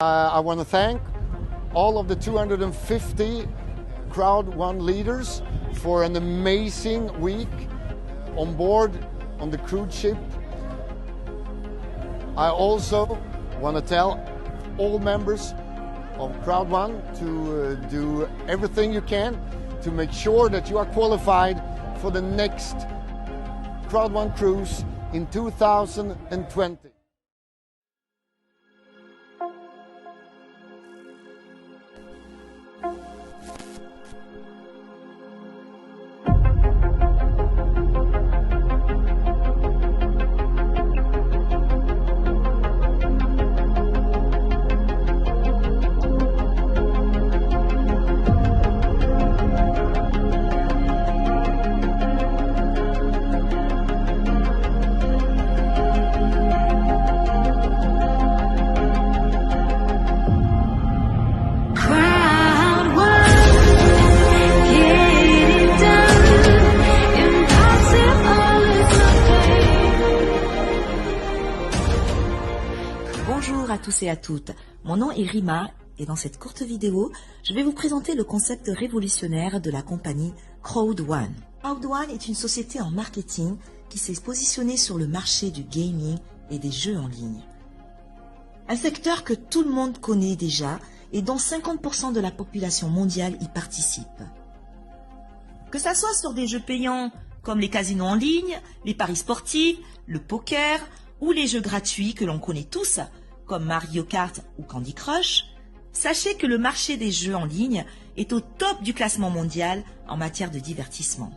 I want to thank all of the 250 Crowd One leaders for an amazing week on board on the cruise ship. I also want to tell all members of Crowd One to do everything you can to make sure that you are qualified for the next Crowd One cruise in 2020. Bonjour à tous et à toutes, mon nom est Rima et dans cette courte vidéo, je vais vous présenter le concept révolutionnaire de la compagnie Crowd One. Crowd One est une société en marketing qui s'est positionnée sur le marché du gaming et des jeux en ligne. Un secteur que tout le monde connaît déjà et dont 50% de la population mondiale y participe. Que ça soit sur des jeux payants comme les casinos en ligne, les paris sportifs, le poker ou les jeux gratuits que l'on connaît tous, comme Mario Kart ou Candy Crush, sachez que le marché des jeux en ligne est au top du classement mondial en matière de divertissement.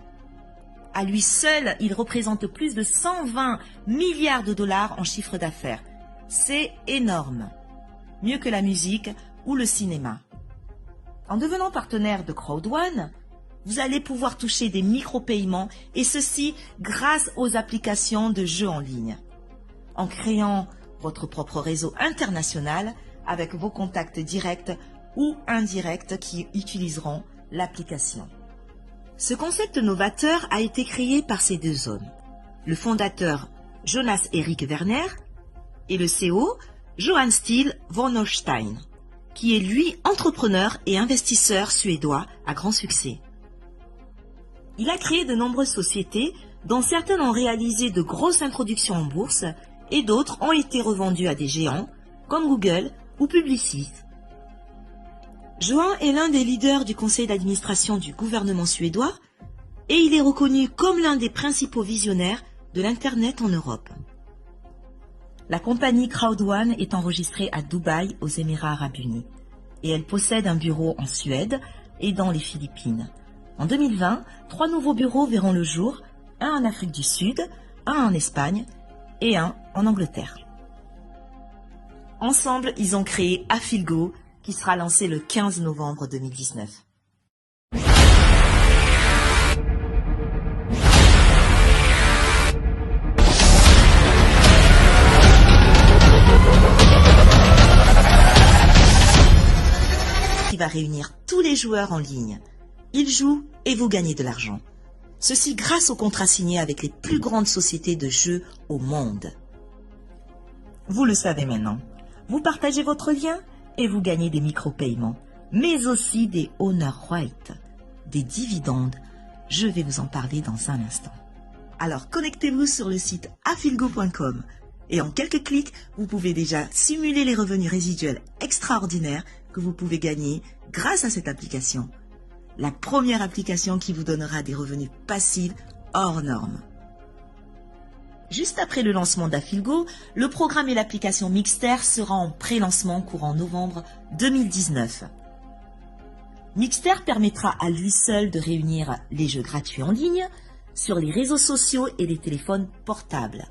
À lui seul, il représente plus de 120 milliards de dollars en chiffre d'affaires. C'est énorme. Mieux que la musique ou le cinéma. En devenant partenaire de Crowd One, vous allez pouvoir toucher des micro-paiements et ceci grâce aux applications de jeux en ligne. En créant votre propre réseau international avec vos contacts directs ou indirects qui utiliseront l'application. Ce concept novateur a été créé par ces deux hommes, le fondateur Jonas Erik Werner et le CEO Johan Steel von Holstein, qui est lui entrepreneur et investisseur suédois à grand succès. Il a créé de nombreuses sociétés dont certaines ont réalisé de grosses introductions en bourse et d'autres ont été revendues à des géants comme Google ou Publicis. Johan est l'un des leaders du conseil d'administration du gouvernement suédois et il est reconnu comme l'un des principaux visionnaires de l'Internet en Europe. La compagnie Crowd One est enregistrée à Dubaï aux Émirats Arabes Unis et elle possède un bureau en Suède et dans les Philippines. En 2020, 3 nouveaux bureaux verront le jour, un en Afrique du Sud, un en Espagne et un en Angleterre. Ensemble, ils ont créé Afilgo, qui sera lancé le 15 novembre 2019. Qui va réunir tous les joueurs en ligne. Ils jouent et vous gagnez de l'argent. Ceci grâce aux contrats signés avec les plus grandes sociétés de jeux au monde. Vous le savez maintenant. Vous partagez votre lien et vous gagnez des micro-paiements, mais aussi des honor rights, des dividendes. Je vais vous en parler dans un instant. Alors connectez-vous sur le site afilgo.com et en quelques clics, vous pouvez déjà simuler les revenus résiduels extraordinaires que vous pouvez gagner grâce à cette application. La première application qui vous donnera des revenus passifs hors normes. Juste après le lancement d'Afilgo, le programme et l'application Mixter sera en pré-lancement courant novembre 2019. Mixter permettra à lui seul de réunir les jeux gratuits en ligne sur les réseaux sociaux et les téléphones portables.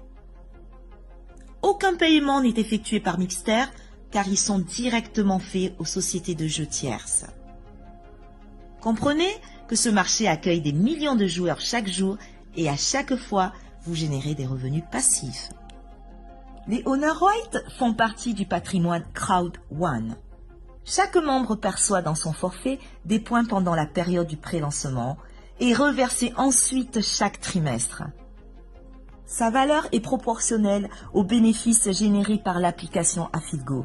Aucun paiement n'est effectué par Mixter car ils sont directement faits aux sociétés de jeux tierces. Comprenez que ce marché accueille des millions de joueurs chaque jour et à chaque fois, vous générez des revenus passifs. Les honor rights font partie du patrimoine Crowd One. Chaque membre perçoit dans son forfait des points pendant la période du pré-lancement et reversés ensuite chaque trimestre. Sa valeur est proportionnelle aux bénéfices générés par l'application Afilgo.